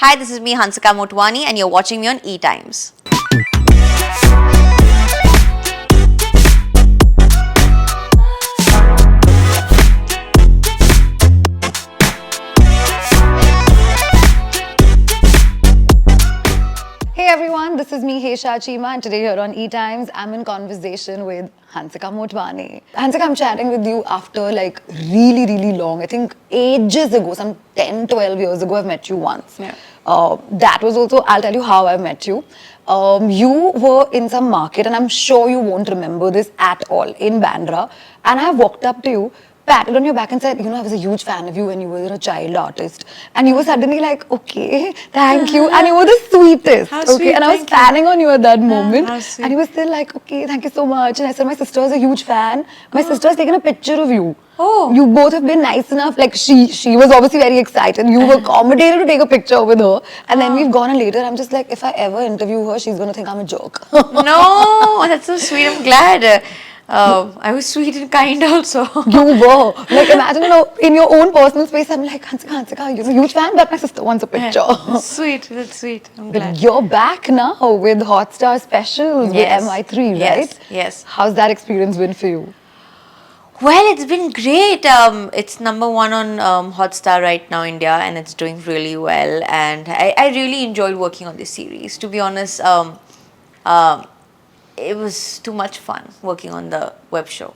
Hi, this is me, Hansika Motwani, and you're watching me on ETimes. Hey everyone, this is me, Hesha Chima, and today here on ETimes, I'm in conversation with Hansika Motwani. Hansika, I'm chatting with you after like really long, I think ages ago, some 10, 12 years ago, I've met you once. Yeah. That was also, I'll tell you how I met you. You were in some market, and I'm sure you won't remember this at all, in Bandra, and I walked up to you, patted on your back and said, I was a huge fan of you when you were a child artist. And you were suddenly like, okay, thank you. And you were the sweetest. How okay, sweet, and I was thank you. fanning on you at that moment. how sweet. And you were still like, okay, thank you so much. And I said, my sister is a huge fan. My sister has taken a picture of you. Oh. You both have been nice enough. Like she was obviously very excited. You were accommodated to take a picture with her. And then we've gone, and later I'm just like, if I ever interview her, she's going to think I'm a jerk. No, that's so sweet. I'm glad. I was sweet and kind also. You were. Like, imagine, in your own personal space, I'm like, Hansika, you're a huge fan, but my sister wants a picture. That's sweet. That's sweet. I'm glad. But you're back now with Hotstar specials Yes. with MI3, right? Yes, yes. How's that experience been for you? Well, it's been great. It's number one on Hotstar right now, India, and it's doing really well. And I really enjoyed working on this series. To be honest, it was too much fun working on the web show.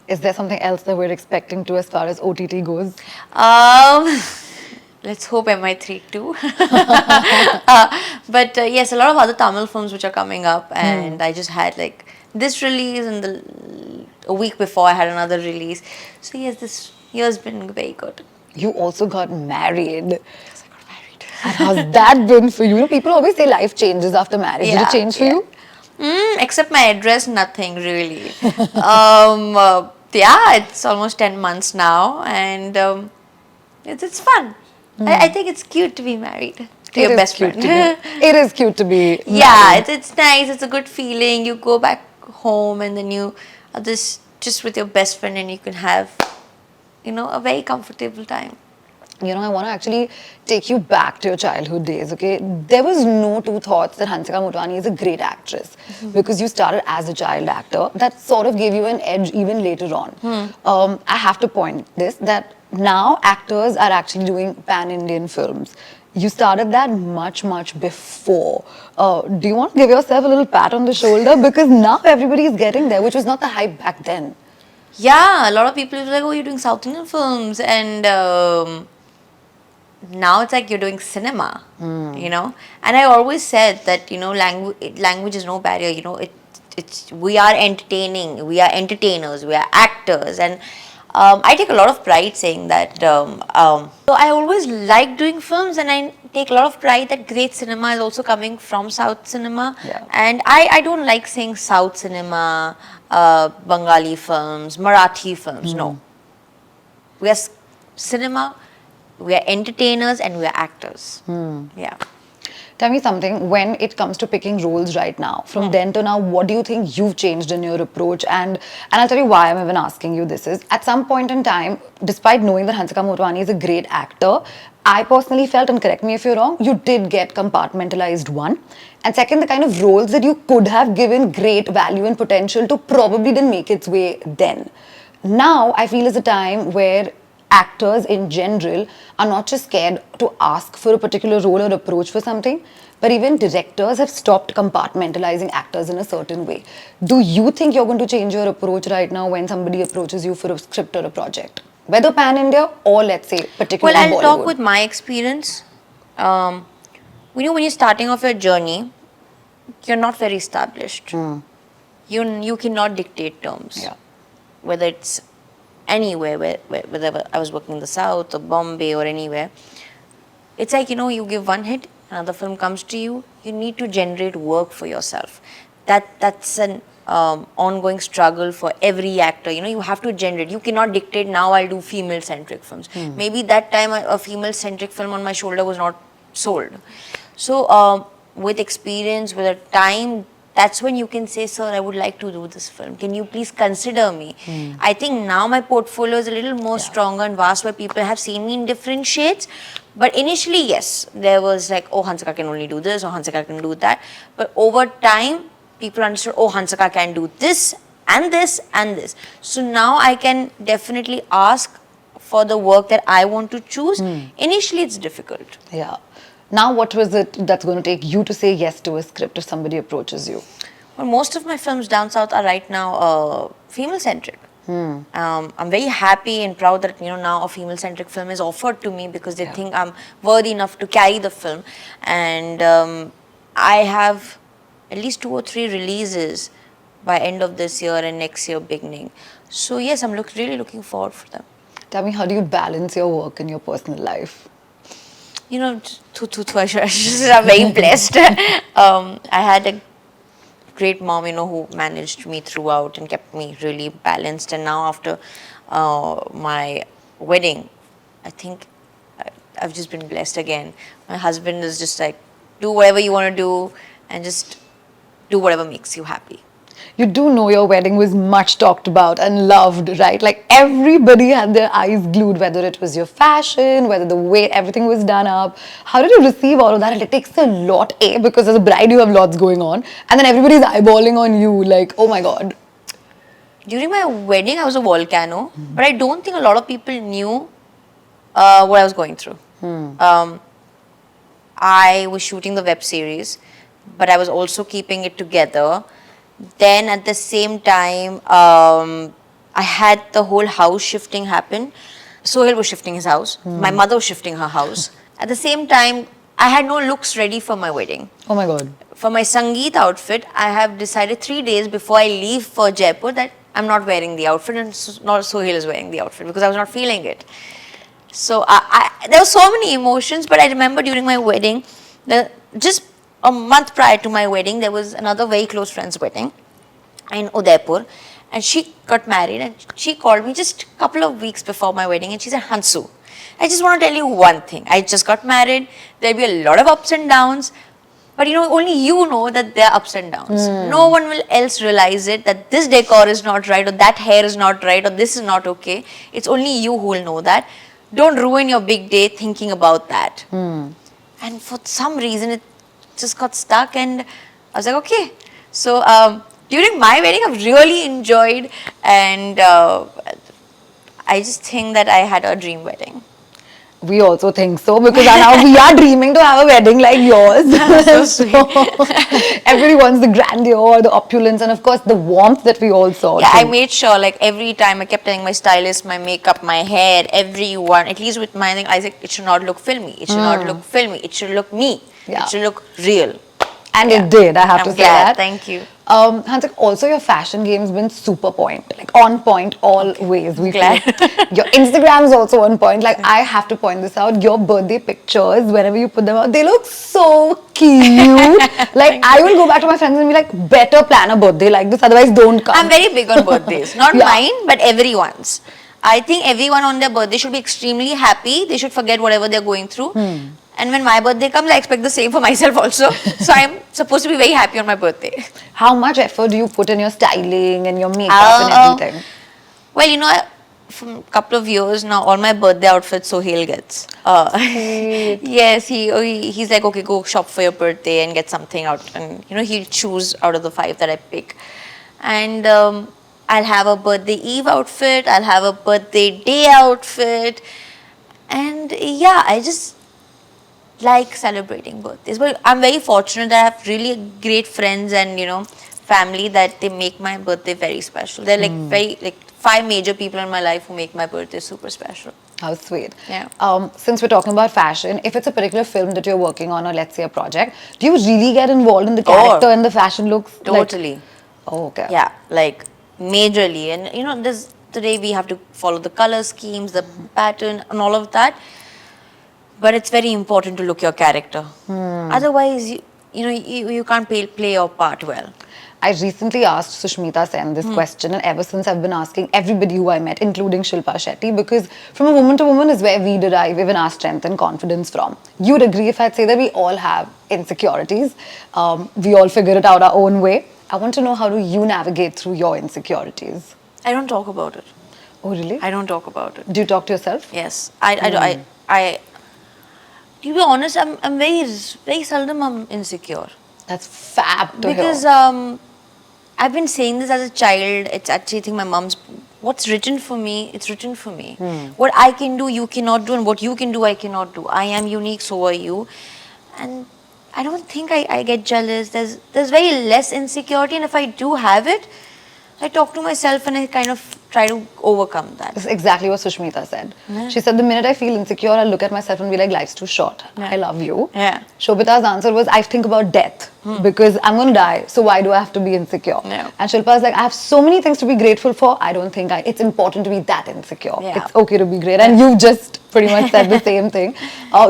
Is there something else that we're expecting to as far as OTT goes? Let's hope MI3 too. But yes, a lot of other Tamil films which are coming up, and I just had like this release, and a week before I had another release. So yes, this year's been very good. You also got married. Yes, I got married. And how's that been for you? People always say life changes after marriage. Did it change for you? Except my address, nothing really. Yeah, it's almost 10 months now, and it's fun. I think it's cute to be married to your best friend. It is cute to be Yeah, married. it's nice. It's a good feeling. You go back home, and then you are just with your best friend, and you can have, a very comfortable time. I want to actually take you back to your childhood days, okay? There was no two thoughts that Hansika Motwani is a great actress because you started as a child actor. That sort of gave you an edge even later on. I have to point this, that now actors are actually doing pan-Indian films. You started that much before. Do you want to give yourself a little pat on the shoulder? Because now everybody is getting there, which was not the hype back then. Yeah, a lot of people were like, oh, you're doing South Indian films, and now it's like you're doing cinema, And I always said that, language is no barrier, we are entertaining, we are entertainers, we are actors, and I take a lot of pride saying that. So I always like doing films, and I take a lot of pride that great cinema is also coming from South cinema. Yeah. And I don't like saying South cinema, Bengali films, Marathi films. No. We are cinema, we are entertainers, and we are actors. Yeah. Tell me something, when it comes to picking roles right now, from then to now, what do you think you've changed in your approach? And I'll tell you why I'm even asking you this is, at some point in time, despite knowing that Hansika Motwani is a great actor, I personally felt, and correct me if you're wrong, you did get compartmentalized, one. And second, the kind of roles that you could have given great value and potential to probably didn't make its way then. Now, I feel is a time where actors in general are not just scared to ask for a particular role or approach for something, but even directors have stopped compartmentalizing actors in a certain way. Do you think you're going to change your approach right now when somebody approaches you for a script or a project? Whether pan-India or, let's say, particularly Well, I'll Bollywood. talk with my experience. When you're starting off your journey, you're not very established. You cannot dictate terms. Yeah. Whether it's anywhere, whether I was working in the South or Bombay or anywhere, it's like, you give one hit, another film comes to you, you need to generate work for yourself. That's an ongoing struggle for every actor. You have to generate. You cannot dictate, now I'll do female-centric films. Maybe that time a female-centric film on my shoulder was not sold. So with experience, with a time, that's when you can say, sir, I would like to do this film. Can you please consider me? I think now my portfolio is a little more stronger and vast, where people have seen me in different shades. But initially, yes, there was like, oh, Hansika can only do this, or Hansika can do that. But over time, people understood, oh, Hansika can do this and this and this. So now I can definitely ask for the work that I want to choose. Initially, it's difficult. Yeah. Now, what was it that's going to take you to say yes to a script if somebody approaches you? Well, most of my films down south are right now female-centric. I'm very happy and proud that now a female-centric film is offered to me because they think I'm worthy enough to carry the film, and I have at least 2 or 3 releases by end of this year and next year beginning. So yes, I'm really looking forward for them. Tell me, how do you balance your work and your personal life? I'm very blessed. I had a great mom, who managed me throughout and kept me really balanced. And now after my wedding, I think I've just been blessed again. My husband is just like, do whatever you want to do and just do whatever makes you happy. You do know your wedding was much talked about and loved, right? Like everybody had their eyes glued, whether it was your fashion, whether the way everything was done up. How did you receive all of that? And it takes a lot, because as a bride you have lots going on, and then everybody's eyeballing on you like, oh my God. During my wedding, I was a volcano, but I don't think a lot of people knew what I was going through. I was shooting the web series, but I was also keeping it together. Then at the same time, I had the whole house shifting happen. Sohail was shifting his house. My mother was shifting her house. At the same time, I had no looks ready for my wedding. Oh my God. For my Sangeet outfit, I have decided 3 days before I leave for Jaipur that I'm not wearing the outfit, and not Sohail is wearing the outfit because I was not feeling it. So there were so many emotions, but I remember during my wedding, just a month prior to my wedding, there was another very close friend's wedding in Udaipur, and she got married, and she called me just a couple of weeks before my wedding, and she said, Hansu, I just want to tell you one thing. I just got married. There'll be a lot of ups and downs, but only you know that there are ups and downs. No one will else realize it, that this decor is not right, or that hair is not right, or this is not okay. It's only you who will know that. Don't ruin your big day thinking about that. And for some reason, it just got stuck, and I was like, okay. So during my wedding, I've really enjoyed, and I just think that I had a dream wedding. We also think so, because now we are dreaming to have a wedding like yours. So sweet. Everybody wants the grandeur, the opulence, and of course the warmth that we all saw. Yeah, I made sure, like every time I kept telling my stylist, my makeup, my hair, everyone, at least with my thing, I said it should not look filmy. It should not look filmy. It should look me. Yeah. It should look real. And it did, I have to say glad. that. Thank you. Hansik, also your fashion game's been super point, like on point always. We Glad. feel. Your Instagram is also on point. Like I have to point this out. Your birthday pictures, whenever you put them out, they look so cute. Like I will go back to my friends and be like, better plan a birthday like this, otherwise don't come. I'm very big on birthdays. Not mine, but everyone's. I think everyone on their birthday should be extremely happy. They should forget whatever they're going through. And when my birthday comes, I expect the same for myself also. So I'm supposed to be very happy on my birthday. How much effort do you put in your styling and your makeup and everything? Well, from a couple of years now, all my birthday outfits Sohail gets. Yes, he's like, okay, go shop for your birthday and get something out. And, he'll choose out of the 5 that I pick. And I'll have a birthday eve outfit. I'll have a birthday day outfit. And yeah, I just like celebrating birthdays. But I'm very fortunate that I have really great friends and, family that they make my birthday very special. They're like 5 major people in my life who make my birthday super special. How sweet. Yeah. Since we're talking about fashion, if it's a particular film that you're working on, or let's say a project, do you really get involved in the character and the fashion looks? Totally. Okay. Yeah, like majorly. And today we have to follow the color schemes, the pattern and all of that. But it's very important to look your character. Otherwise, you can't play your part well. I recently asked Sushmita Sen this question, and ever since I've been asking everybody who I met, including Shilpa Shetty, because from a woman to woman is where we derive even our strength and confidence from. You'd agree if I'd say that we all have insecurities. We all figure it out our own way. I want to know, how do you navigate through your insecurities? I don't talk about it. Oh, really? I don't talk about it. Do you talk to yourself? Yes, I to be honest, I'm very seldom I'm insecure That's fab to because hear. I've been saying this as a child. It's actually, I think my mom's, what's written for me, it's written for me. What I can do, you cannot do, and what you can do, I cannot do. I am unique, so are you, and I don't think I get jealous. There's very less insecurity, and if I do have it, I talk to myself and I kind of try to overcome that. That's exactly what Sushmita said. Yeah. She said, the minute I feel insecure, I look at myself and be like, life's too short. Yeah. I love you. Yeah. Shobita's answer was, I think about death because I'm going to die. So why do I have to be insecure? Yeah. And Shilpa's like, I have so many things to be grateful for. I don't think it's important to be that insecure. Yeah. It's okay to be great. And you've just pretty much said the same thing.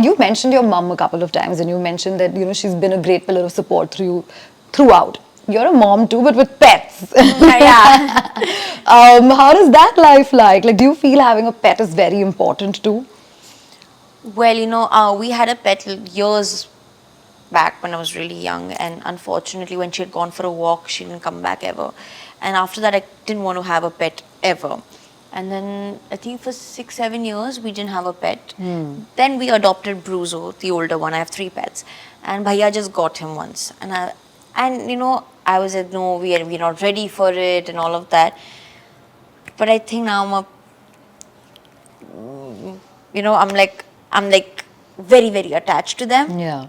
You mentioned your mum a couple of times, and you mentioned that, she's been a great pillar of support throughout. You're a mom too, but with pets. Yeah. How does that life like? Like, do you feel having a pet is very important too? Well, we had a pet years back when I was really young, and unfortunately, when she had gone for a walk, she didn't come back ever. And after that, I didn't want to have a pet ever. And then I think for 6-7 years, we didn't have a pet. Then we adopted Bruzo, the older one. I have 3 pets, and Bhaiya just got him once. I was like, no, we're not ready for it, and all of that. But I think now I'm like very, very attached to them. Yeah.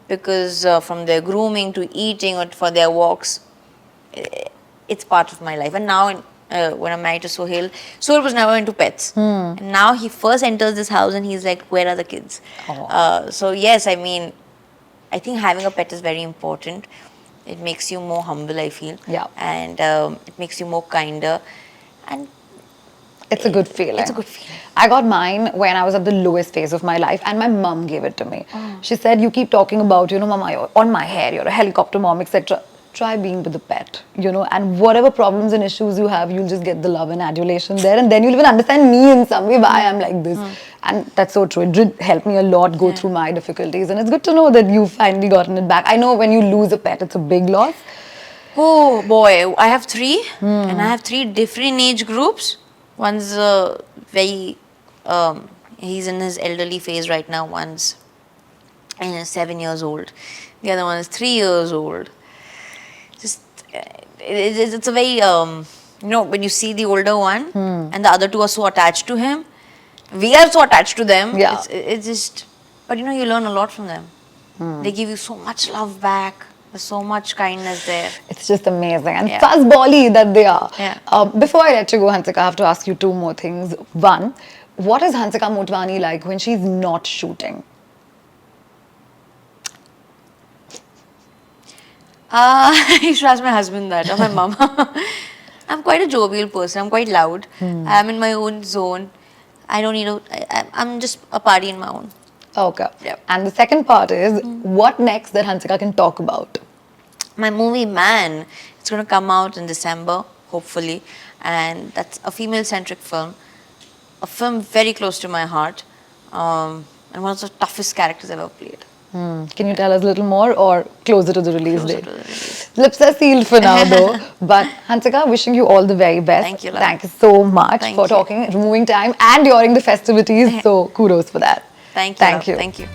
Because from their grooming to eating or for their walks, it's part of my life. And now when I'm married to Sohail was never into pets. And now he first enters this house and he's like, where are the kids? So yes, I think having a pet is very important. It makes you more humble, I feel. Yeah. And it makes you more kinder. And it's a good feeling. It's a good feeling. I got mine when I was at the lowest phase of my life, and my mum gave it to me. She said, you keep talking about, mama, you're on my hair, you're a helicopter mom, etc. Try being with a pet, and whatever problems and issues you have, you'll just get the love and adulation there, and then you'll even understand me in some way, why I'm like this. And that's so true. It did help me a lot go through my difficulties, and it's good to know that you've finally gotten it back. I know when you lose a pet, it's a big loss. Oh boy, I have 3, and I have 3 different age groups. One's he's in his elderly phase right now. One's 7 years old. The other one is 3 years old. It's a very, when you see the older one and the other 2 are so attached to him, we are so attached to them. Yeah. It's just, but you learn a lot from them. They give you so much love back. There's so much kindness there. It's just amazing. And fuzzbally that they are. Yeah. Before I let you go, Hansika, I have to ask you 2 more things. One, what is Hansika Motwani like when she's not shooting? You should ask my husband that, or my mom. I'm quite a jovial person. I'm quite loud. I'm in my own zone. I don't need I'm just a party in my own. Okay. Yep. And the second part is, what next that Hansika can talk about? My movie Man, it's going to come out in December, hopefully. And that's a female-centric film. A film very close to my heart. And one of the toughest characters I've ever played. Can you tell us a little more, or closer to the release Closer date? to the release. Lips are sealed for now though. But Hansika, wishing you all the very best. Thank you, love. Thank you so much Thank for you. talking, removing time and during the festivities. So kudos for that. Thank you. Thank love. you. Thank you.